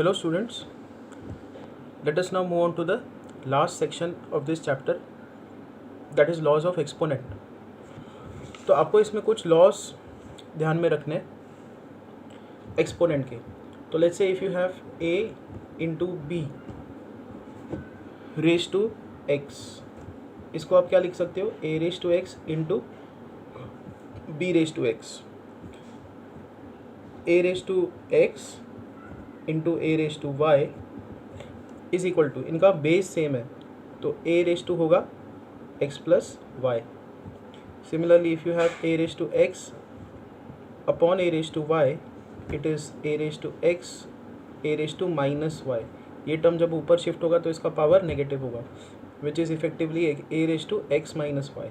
Hello students, let us now move on to the last section of this chapter, that is laws of exponent. तो आपको इसमें कुछ loss ध्यान में रखने एक्सपोनेंट के. तो let's say if you have a into b raise to x, इसको आप क्या लिख सकते हो, a raise to x into b raise to x. a raise to x into a raise to y is equal to, इनका base same है तो a raise to होगा x plus y. Similarly if you have a raise to x upon a raise to y, it is a raise to x a raise to minus y. ये term जब ऊपर shift होगा तो इसका power negative होगा, which is effectively a raise to x minus y.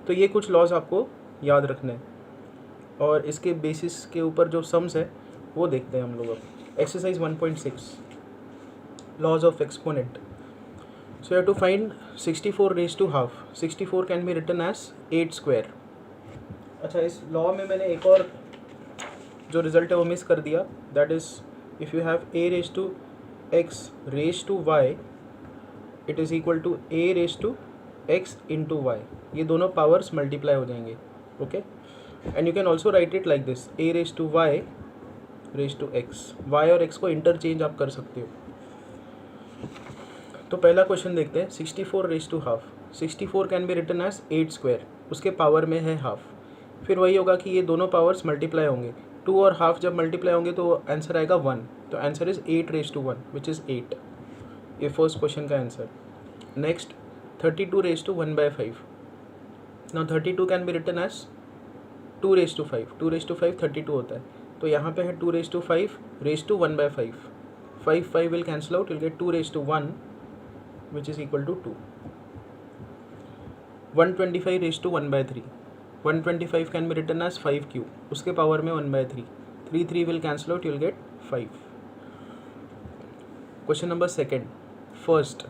तो ये कुछ लॉज आपको याद रखने हैं और इसके बेसिस के ऊपर जो सम्स है वो देखते हैं हम लोग. अब exercise 1.6 laws of exponent. So you have to find 64 raise to half. 64 can be written as 8 square. अच्छा, इस लॉ में मैंने एक और जो रिजल्ट है वो मिस कर दिया, that is if you have a raise to x raise to y, it is equal to a raise to x into y. ये दोनों पावर्स मल्टीप्लाई हो जाएंगे. Okay, and you can also write it like this, a raise to y raise to x. Y और x को interchange आप कर सकते हो. तो पहला क्वेश्चन देखते हैं. 64 raise to half. 64 can be written as 8 square, उसके पावर में है हाफ. फिर वही होगा कि ये दोनों पावर्स मल्टीप्लाई होंगे. 2 और हाफ जब मल्टीप्लाई होंगे तो आंसर आएगा 1. तो answer is 8 raise to 1 which is 8. ये फर्स्ट क्वेश्चन का answer. Next 32 raise to 1/5. Now 32 can be written as 2 raise to 5. 2 raise to 5 32 होता है. तो यहाँ पे है 2 raise to 5 raise to 1/5. 5 will cancel out, you'll get 2 raised to 1 which is equal to 2. 125 raised to 1/3. 125 can be written as 5 cube, उसके power में 1/3. 3 will cancel out, you'll get 5. Question number second. First,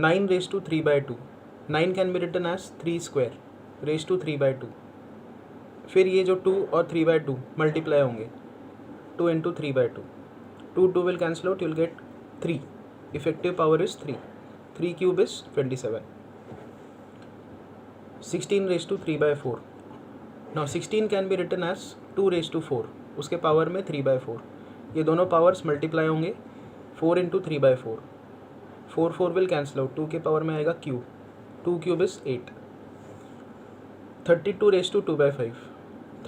9 raised to 3/2. 9 can be written as 3 square raised to 3/2. फिर ये जो 2 और 3/2 multiply होंगे, 2 into 3/2. 2 will cancel out, you'll get 3. Effective power is 3. 3 cube is 27. 16 raised to 3/4. Now 16 can be written as 2 raised to 4. उसके power में 3/4. ये दोनों powers multiply होंगे. 4 into 3/4. 4 will cancel out. 2 के पावर में आएगा cube. 2 cube is 8. 32 raised to 2/5.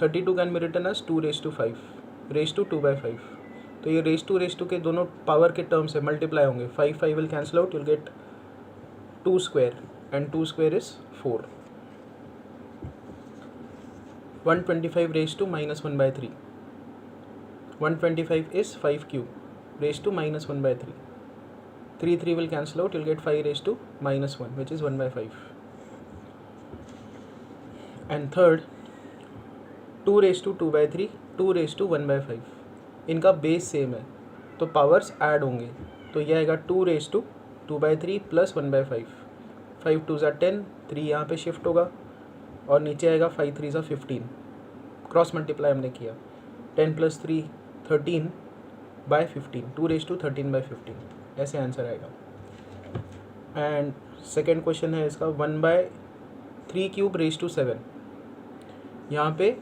32 can be written as 2 raised to 5 raised to 2/5. तो ये रेज टू के दोनों पावर के टर्म से मल्टीप्लाई होंगे. 5 will cancel out, you'll get 2 square and 2 square is 4. 125 raise to -1/3. 125 is 5 cube raise to -1/3. 3 will cancel out, you'll get 5 raise to -1 which is 1/5. And third 2 raise to 2/3, 2 raise to 1/5. इनका base same है तो powers add होंगे. तो ये आएगा 2 raise to 2/3 plus 1/5. 5 2 ज़ा 10, 3 यहाँ पे शिफ्ट होगा और नीचे आएगा 5 3 ज़ा 15. क्रॉस मल्टीप्लाई हमने किया. 10 + 3 13/15. 2 रेज टू 13/15. ऐसे आंसर आएगा. एंड सेकेंड क्वेश्चन है इसका 1/3 क्यूब रेज टू 7. यहाँ पे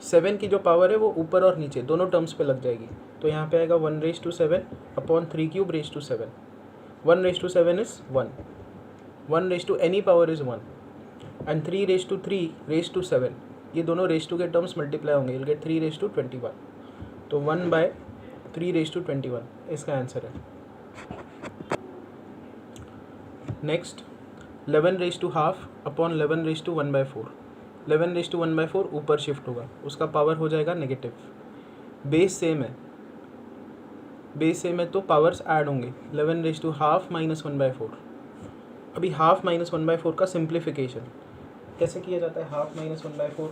7 की जो पावर है वो ऊपर और नीचे दोनों टर्म्स पे लग जाएगी. तो यहाँ पे आएगा 1 raise to 7 upon 3 cube raise to 7. 1 raise to 7 is 1. 1 raise to any power is 1. And 3 raise to 3 raise to 7, ये दोनों रेज टू के टर्म्स मल्टीप्लाई होंगे. you'll get 3 raise to 21. तो 1/3 रेज टू 21 इसका आंसर है. Next 11 raise to half upon 11 raise to 1/4. 11 raise to 1/4 ऊपर shift होगा, उसका पावर हो जाएगा नेगेटिव. बेस सेम है तो पावर्स ऐड होंगे. 11 रेज टू हाफ माइनस 1/4. अभी हाफ माइनस 1/4 का सिंप्लीफिकेशन कैसे किया जाता है. हाफ माइनस 1/4,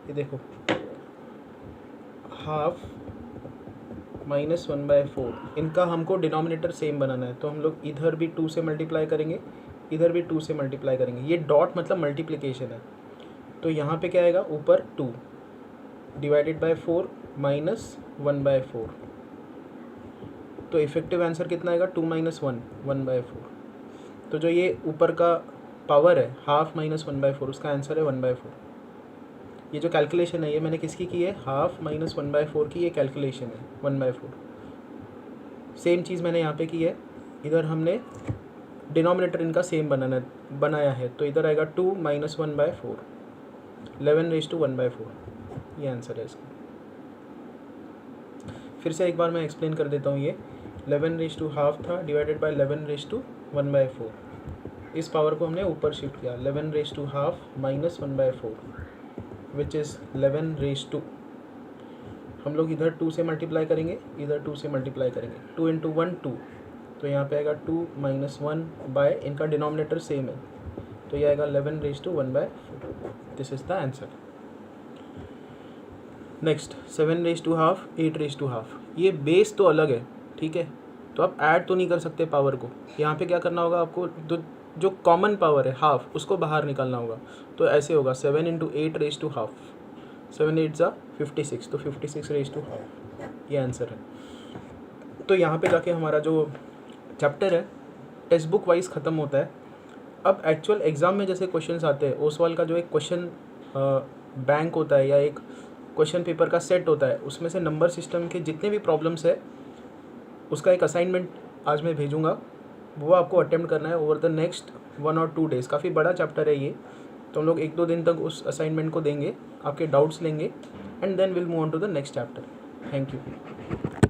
ये देखो, हाफ माइनस 1/4, इनका हमको डिनोमिनेटर सेम बनाना है. तो हम लोग इधर भी 2 से मल्टीप्लाई करेंगे, इधर भी 2 से मल्टीप्लाई करेंगे. ये डॉट मतलब मल्टीप्लिकेशन है. तो यहाँ पे क्या आएगा, ऊपर 2 डिवाइडेड बाय 4 माइनस 1/4. तो इफेक्टिव आंसर कितना आएगा 2 - 1 1/4। तो जो ये ऊपर का पावर है हाफ माइनस 1/4 उसका आंसर है 1/4। ये जो कैलकुलेशन है ये मैंने किसकी की है, हाफ माइनस 1/4 की ये कैलकुलेशन है 1/4। सेम चीज़ मैंने यहाँ पे की है, इधर हमने डिनोमिनेटर इनका सेम बनाया है, तो इधर आएगा 2 - 1/4 11/1/4, ये आंसर है इसका। फिर से एक बार मैं एक्सप्लेन कर देता हूँ। ये 11/2 था डिवाइडेड बाय 11/1/4। इस पावर को हमने ऊपर शिफ्ट किया, 11/2 माइनस 1/4 विच इज़ 11/2। हम लोग इधर 2 से मल्टीप्लाई करेंगे, इधर 2 से मल्टीप्लाई करेंगे, 2 × 1 2, तो यहाँ पे आएगा 2 - 1 बाय, इनका डिनोमिनेटर सेम है, तो ये आएगा 11/1/4। This is the answer. Next 7/2, 8/2। ये बेस तो अलग है, ठीक है, तो आप ऐड तो नहीं कर सकते पावर को। यहाँ पे क्या करना होगा आपको, जो कॉमन पावर है हाफ उसको बाहर निकालना होगा। तो ऐसे होगा 7 × 8/2, 7 8 ज़ा 56, तो 56/2, ये आंसर है। तो यहाँ पे जाके हमारा जो चैप्टर है टेक्स्ट बुक वाइज ख़त्म होता है। अब एक्चुअल एग्ज़ाम में जैसे क्वेश्चंस आते हैं, ओसवाल का जो एक क्वेश्चन बैंक होता है या एक क्वेश्चन पेपर का सेट होता है, उसमें से नंबर सिस्टम के जितने भी प्रॉब्लम्स है उसका एक असाइनमेंट आज मैं भेजूँगा, वो आपको अटेम्प्ट करना है ओवर द नेक्स्ट 1 और 2 डेज़। काफ़ी बड़ा चैप्टर है ये, तो हम लोग 1-2 दिन तक उस असाइनमेंट को देंगे, आपके डाउट्स लेंगे, and then will move on to the next chapter. Thank you.